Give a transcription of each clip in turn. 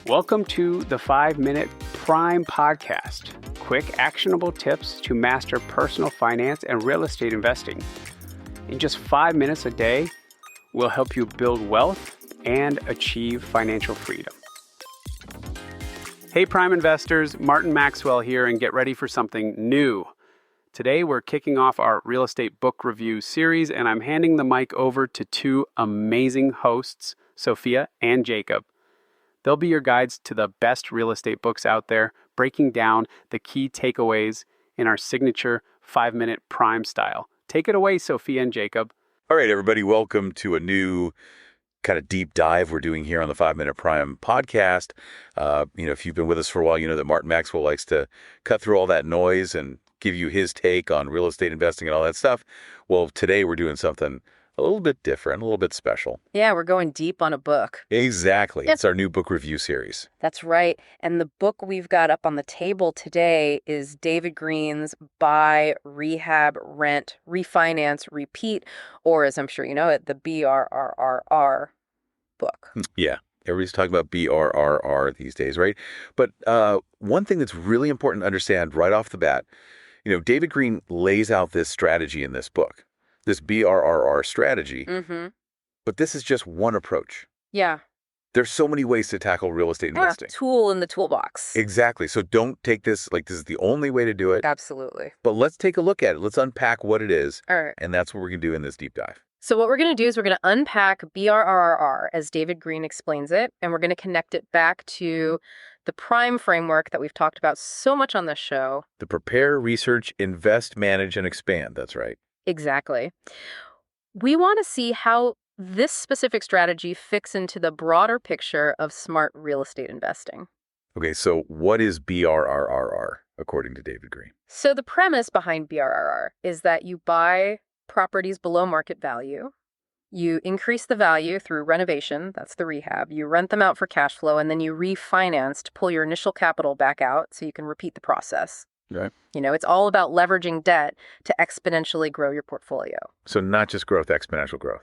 Welcome to the 5-Minute Prime Podcast. Quick, actionable tips to master personal finance and real estate investing. In just 5 minutes a day, we'll help you build wealth and achieve financial freedom. Hey Prime investors, Martin Maxwell here, and get ready for something new. Today we're kicking off our real estate book review series, and I'm handing the mic over to two amazing hosts, Sophia and Jacob. They'll be your guides to the best real estate books out there, breaking down the key takeaways in our signature 5-minute Prime style. Take it away, Sophia and Jacob. All right, everybody, welcome to a new kind of deep dive we're doing here on the 5-Minute Prime podcast. If you've been with us for a while, you know that Martin Maxwell likes to cut through all that noise and give you his take on real estate investing and all that stuff. Well, today we're doing something a little bit different, a little bit special. Yeah, we're going deep on a book. Exactly. It's our new book review series. That's right. And the book we've got up on the table today is David Green's Buy, Rehab, Rent, Refinance, Repeat, or as I'm sure you know it, the BRRRR book. Yeah. Everybody's talking about BRRRR these days, right? But one thing that's really important to understand right off the bat, David Green lays out this strategy in this book. This BRRR strategy, but this is just one approach. Yeah. There's so many ways to tackle real estate investing. Tool in the toolbox. Exactly. So don't take this like this is the only way to do it. Absolutely. But let's take a look at it. Let's unpack what it is. All right. And that's what we're going to do in this deep dive. So what we're going to do is we're going to unpack BRRRR as David Green explains it, and we're going to connect it back to the Prime framework that we've talked about so much on this show. The prepare, research, invest, manage, and expand. That's right. Exactly. We want to see how this specific strategy fits into the broader picture of smart real estate investing. Okay, so what is BRRRR, according to David Green? So the premise behind BRRRR is that you buy properties below market value, you increase the value through renovation, that's the rehab, you rent them out for cash flow, and then you refinance to pull your initial capital back out so you can repeat the process. Right. It's all about leveraging debt to exponentially grow your portfolio. So not just growth, exponential growth.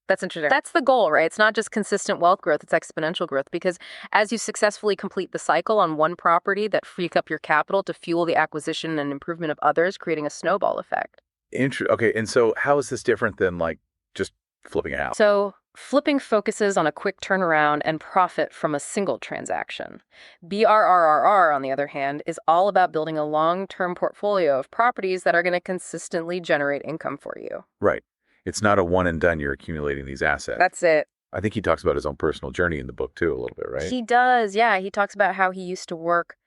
That's interesting. That's the goal, right? It's not just consistent wealth growth, it's exponential growth, because as you successfully complete the cycle on one property that frees up your capital to fuel the acquisition and improvement of others, creating a snowball effect. Okay, and so how is this different than like just flipping a house? So flipping focuses on a quick turnaround and profit from a single transaction. BRRRR, on the other hand, is all about building a long-term portfolio of properties that are going to consistently generate income for you. Right. It's not a one and done. You're accumulating these assets. That's it. I think he talks about his own personal journey in the book too, a little bit, right? He does, yeah. He talks about how he used to work,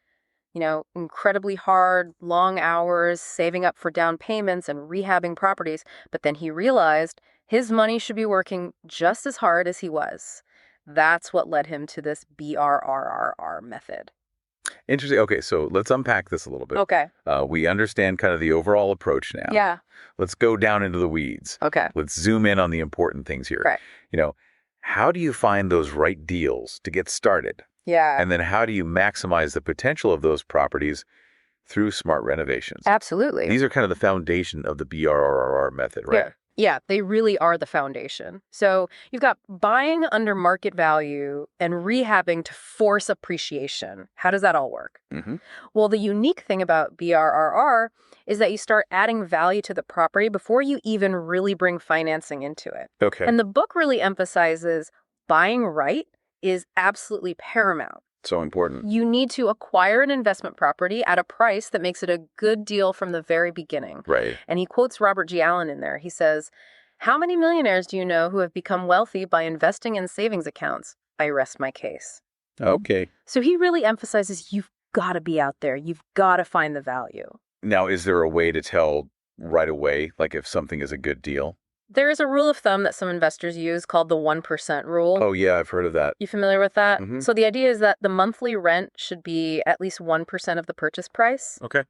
incredibly hard, long hours, saving up for down payments and rehabbing properties. But then he realized his money should be working just as hard as he was. That's what led him to this BRRRR method. Interesting. Okay, so let's unpack this a little bit. Okay. We understand kind of the overall approach now. Yeah. Let's go down into the weeds. Okay. Let's zoom in on the important things here. Right. How do you find those right deals to get started? Yeah. And then how do you maximize the potential of those properties through smart renovations? Absolutely. These are kind of the foundation of the BRRRR method, right? Yeah, they really are the foundation. So you've got buying under market value and rehabbing to force appreciation. How does that all work? Well, the unique thing about BRRR is that you start adding value to the property before you even really bring financing into it. Okay. And the book really emphasizes buying right is absolutely paramount. So important. You need to acquire an investment property at a price that makes it a good deal from the very beginning. Right. And he quotes Robert G. Allen in there. He says, "How many millionaires do you know who have become wealthy by investing in savings accounts? I rest my case." Okay. So he really emphasizes you've got to be out there. You've got to find the value. Now, is there a way to tell right away, like if something is a good deal? There is a rule of thumb that some investors use called the 1% rule. Oh, yeah, I've heard of that. You familiar with that? Mm-hmm. So the idea is that the monthly rent should be at least 1% of the purchase price. Okay.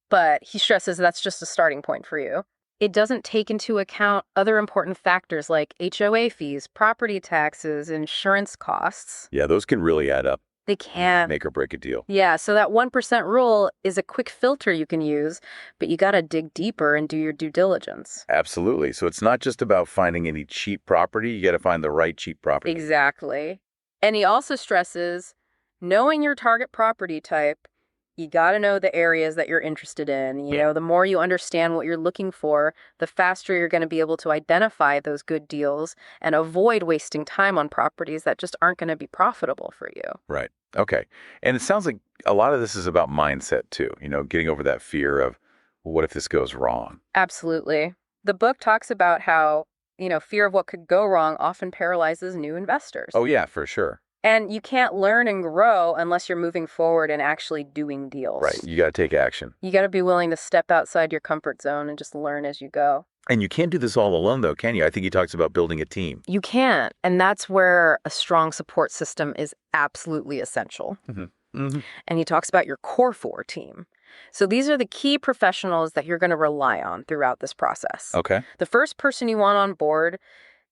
But he stresses that's just a starting point for you. It doesn't take into account other important factors like HOA fees, property taxes, insurance costs. Yeah, those can really add up. They can. Make or break a deal. Yeah, so that 1% rule is a quick filter you can use, but you got to dig deeper and do your due diligence. Absolutely. So it's not just about finding any cheap property. You got to find the right cheap property. Exactly. And he also stresses knowing your target property type, you got to know the areas that you're interested in. You know, the more you understand what you're looking for, the faster you're going to be able to identify those good deals and avoid wasting time on properties that just aren't going to be profitable for you. Right. Okay. And it sounds like a lot of this is about mindset too, getting over that fear of, well, what if this goes wrong? Absolutely. The book talks about how, fear of what could go wrong often paralyzes new investors. Oh, yeah, for sure. And you can't learn and grow unless you're moving forward and actually doing deals. Right. You got to take action. You got to be willing to step outside your comfort zone and just learn as you go. And you can't do this all alone, though, can you? I think he talks about building a team. You can't. And that's where a strong support system is absolutely essential. And he talks about your core 4 team. So these are the key professionals that you're going to rely on throughout this process. Okay. The first person you want on board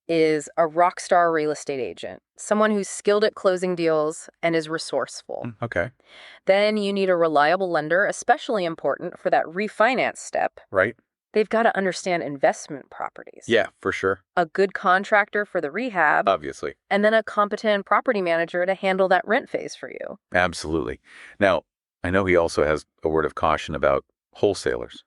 is a rock star real estate agent, someone who's skilled at closing deals and is resourceful. Okay. Then you need a reliable lender, especially important for that refinance step. Right. They've got to understand investment properties. Yeah, for sure. A good contractor for the rehab. Obviously. And then a competent property manager to handle that rent phase for you. Absolutely. Now, I know he also has a word of caution about wholesalers,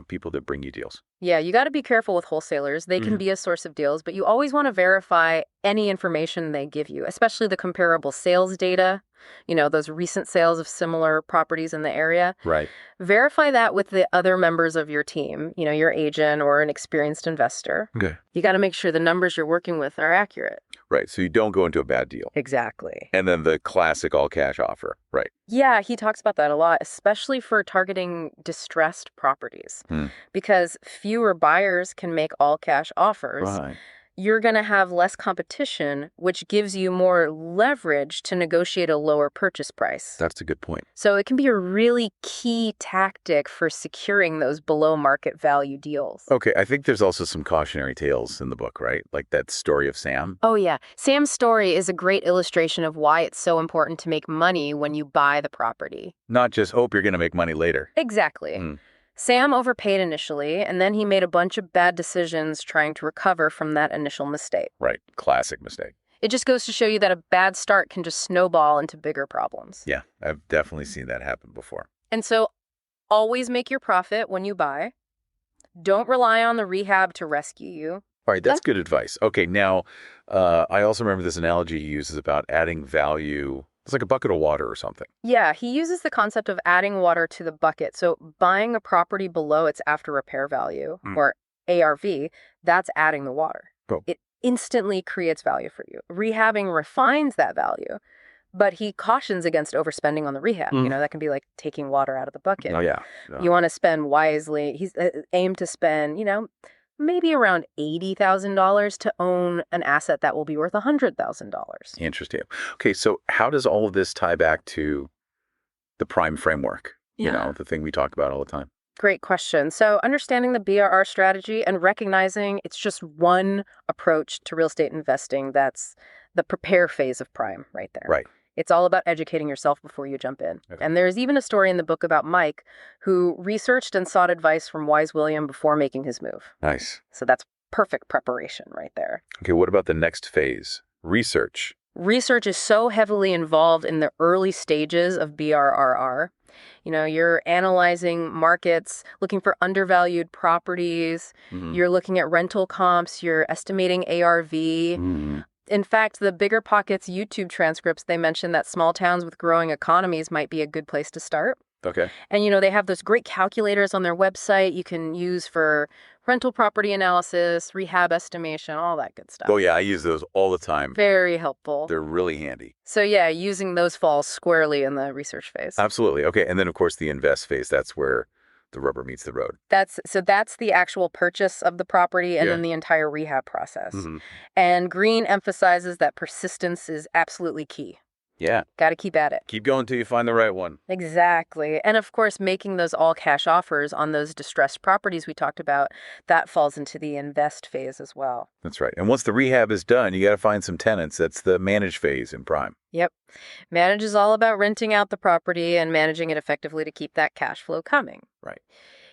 people that bring you deals. Yeah, you got to be careful with wholesalers. They can be a source of deals, but you always want to verify any information they give you, especially the comparable sales data, those recent sales of similar properties in the area. Right. Verify that with the other members of your team, your agent or an experienced investor. Okay. You got to make sure the numbers you're working with are accurate. Right. So you don't go into a bad deal. Exactly. And then the classic all cash offer. Right. Yeah, he talks about that a lot, especially for targeting distressed properties, because fewer buyers can make all cash offers. Right. You're going to have less competition, which gives you more leverage to negotiate a lower purchase price. That's a good point. So it can be a really key tactic for securing those below market value deals. Okay, I think there's also some cautionary tales in the book, right? Like that story of Sam. Oh, yeah. Sam's story is a great illustration of why it's so important to make money when you buy the property. Not just hope you're going to make money later. Exactly. Sam overpaid initially, and then he made a bunch of bad decisions trying to recover from that initial mistake. Right. Classic mistake. It just goes to show you that a bad start can just snowball into bigger problems. Yeah, I've definitely seen that happen before. And so always make your profit when you buy. Don't rely on the rehab to rescue you. All right, that's good advice. Okay, now, I also remember this analogy he uses about adding value. It's like a bucket of water or something. Yeah, he uses the concept of adding water to the bucket. So buying a property below its after repair value, or ARV, that's adding the water. Oh. It instantly creates value for you. Rehabbing refines that value, but he cautions against overspending on the rehab. That can be like taking water out of the bucket. Oh, yeah. You want to spend wisely. He's aimed to spend, maybe around $80,000 to own an asset that will be worth $100,000. Interesting. Okay, so how does all of this tie back to the prime framework? Yeah. The thing we talk about all the time. Great question. So understanding the BRRRR strategy and recognizing it's just one approach to real estate investing, that's the prepare phase of prime right there. Right. It's all about educating yourself before you jump in. Okay. And there's even a story in the book about Mike who researched and sought advice from Wise William before making his move. Nice. So that's perfect preparation right there. Okay, what about the next phase? Research. Research is so heavily involved in the early stages of BRRRR. You're analyzing markets, looking for undervalued properties. You're looking at rental comps. You're estimating ARV. In fact, the Bigger Pockets YouTube transcripts, they mention that small towns with growing economies might be a good place to start. Okay. And, they have those great calculators on their website you can use for rental property analysis, rehab estimation, all that good stuff. Oh, yeah, I use those all the time. Very helpful. They're really handy. So, yeah, using those falls squarely in the research phase. Absolutely. Okay, and then, of course, the invest phase, that's where the rubber meets the road. That's the actual purchase of the property and then the entire rehab process. And Green emphasizes that persistence is absolutely key. Yeah. Got to keep at it. Keep going till you find the right one. Exactly. And of course, making those all cash offers on those distressed properties we talked about, that falls into the invest phase as well. That's right. And once the rehab is done, you got to find some tenants. That's the manage phase in prime. Yep. Manage is all about renting out the property and managing it effectively to keep that cash flow coming. Right.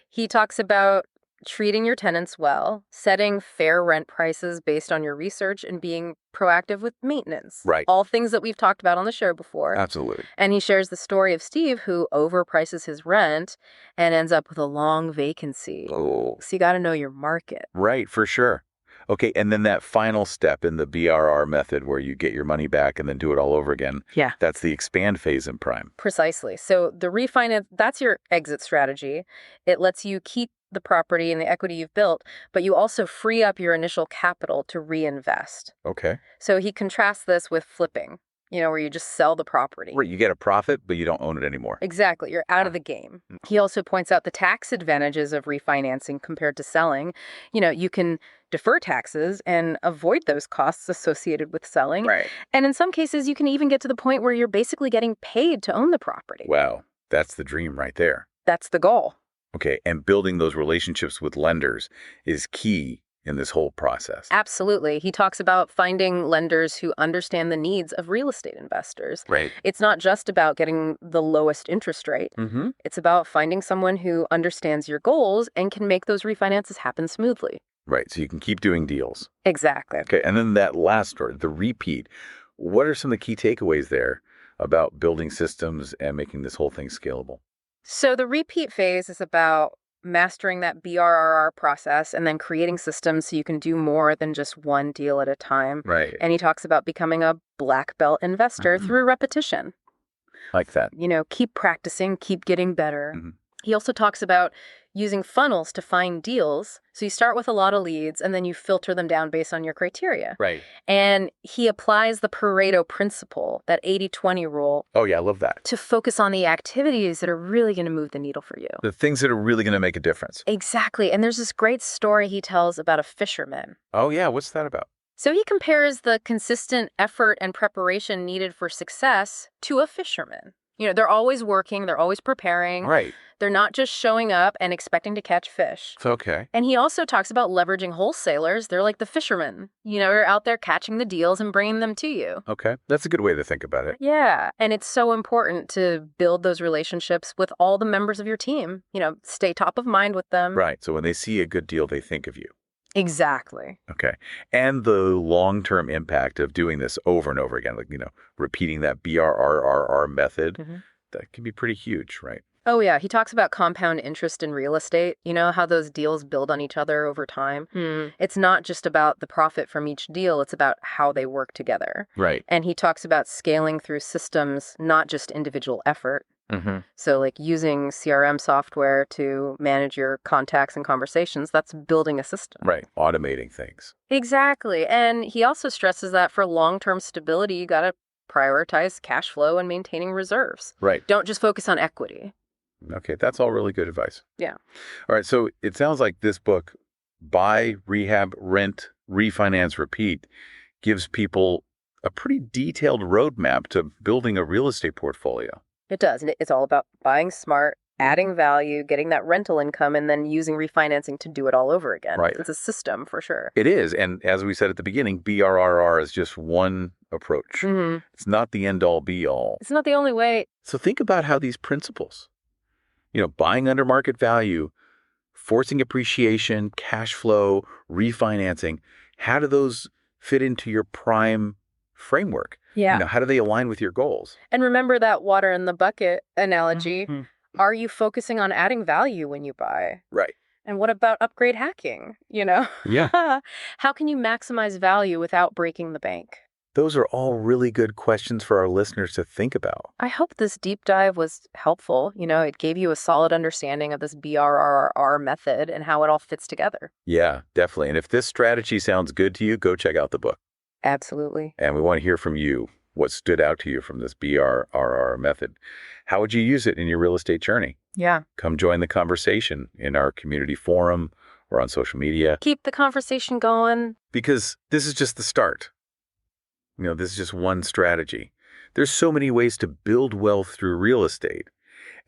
He talks about treating your tenants well, setting fair rent prices based on your research, and being proactive with maintenance. Right. All things that we've talked about on the show before. Absolutely. And he shares the story of Steve, who overprices his rent and ends up with a long vacancy. Oh, So you got to know your market. right, for sure. Okay, and then that final step in the BRRR method where you get your money back and then do it all over again. Yeah. That's the expand phase in prime. Precisely. So the refinance, that's your exit strategy. It lets you keep the property and the equity you've built, but you also free up your initial capital to reinvest. Okay. So he contrasts this with flipping, where you just sell the property. Right, you get a profit, but you don't own it anymore. Exactly. You're out of the game. He also points out the tax advantages of refinancing compared to selling. You can defer taxes and avoid those costs associated with selling. Right. And in some cases, you can even get to the point where you're basically getting paid to own the property. Wow, that's the dream right there. That's the goal. Okay, and building those relationships with lenders is key in this whole process. Absolutely. He talks about finding lenders who understand the needs of real estate investors. Right. It's not just about getting the lowest interest rate. Mm-hmm. It's about finding someone who understands your goals and can make those refinances happen smoothly. Right, so you can keep doing deals. Exactly. Okay, and then that last story, the repeat. What are some of the key takeaways there about building systems and making this whole thing scalable? So the repeat phase is about mastering that BRRR process and then creating systems so you can do more than just one deal at a time. Right. And he talks about becoming a black belt investor through repetition. Like that. Keep practicing, keep getting better. Mm-hmm. He also talks about using funnels to find deals. So you start with a lot of leads and then you filter them down based on your criteria. Right. And he applies the Pareto principle, that 80-20 rule, Oh, yeah, I love that. to focus on the activities that are really going to move the needle for you. The things that are really going to make a difference. Exactly. And there's this great story he tells about a fisherman. Oh, yeah, what's that about? So he compares the consistent effort and preparation needed for success to a fisherman. They're always working, they're always preparing. Right. They're not just showing up and expecting to catch fish. It's okay. And he also talks about leveraging wholesalers. They're like the fishermen. You're out there catching the deals and bringing them to you. Okay, that's a good way to think about it. Yeah. And it's so important to build those relationships with all the members of your team. Stay top of mind with them. Right, so when they see a good deal, they think of you. Exactly. Okay. And the long-term impact of doing this over and over again, repeating that BRRRR method, that can be pretty huge, right? Oh, yeah. He talks about compound interest in real estate. How those deals build on each other over time. It's not just about the profit from each deal. It's about how they work together. Right. And he talks about scaling through systems, not just individual effort. Mm-hmm. So like using CRM software to manage your contacts and conversations, that's building a system. Right. Automating things. Exactly. And he also stresses that for long-term stability, you got to prioritize cash flow and maintaining reserves. Right. Don't just focus on equity. Okay, that's all really good advice. Yeah. All right, so it sounds like this book, Buy, Rehab, Rent, Refinance, Repeat, gives people a pretty detailed roadmap to building a real estate portfolio. It does. And it's all about buying smart, adding value, getting that rental income, and then using refinancing to do it all over again. Right. It's a system for sure. It is. And as we said at the beginning, BRRR is just one approach. Mm-hmm. It's not the end-all, be-all. It's not the only way. So think about how these principles, buying under market value, forcing appreciation, cash flow, refinancing, how do those fit into your prime framework? Yeah. How do they align with your goals? And remember that water in the bucket analogy. Mm-hmm. Are you focusing on adding value when you buy? Right. And what about upgrade hacking? Yeah. How can you maximize value without breaking the bank? Those are all really good questions for our listeners to think about. I hope this deep dive was helpful. It gave you a solid understanding of this BRRRR method and how it all fits together. Yeah, definitely. And if this strategy sounds good to you, go check out the book. Absolutely. And we want to hear from you. What stood out to you from this BRRR method? How would you use it in your real estate journey? Yeah. Come join the conversation in our community forum or on social media. Keep the conversation going. Because this is just the start. This is just one strategy. There's so many ways to build wealth through real estate.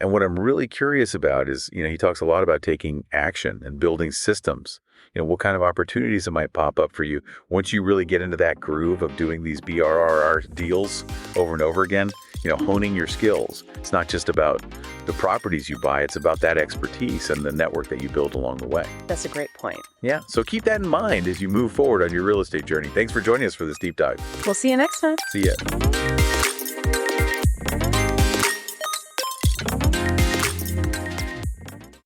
And what I'm really curious about is, he talks a lot about taking action and building systems. What kind of opportunities it might pop up for you once you really get into that groove of doing these BRRR deals over and over again. honing your skills. It's not just about the properties you buy, it's about that expertise and the network that you build along the way. That's a great point. Yeah, so keep that in mind as you move forward on your real estate journey. Thanks for joining us for this deep dive. We'll see you next time. See ya.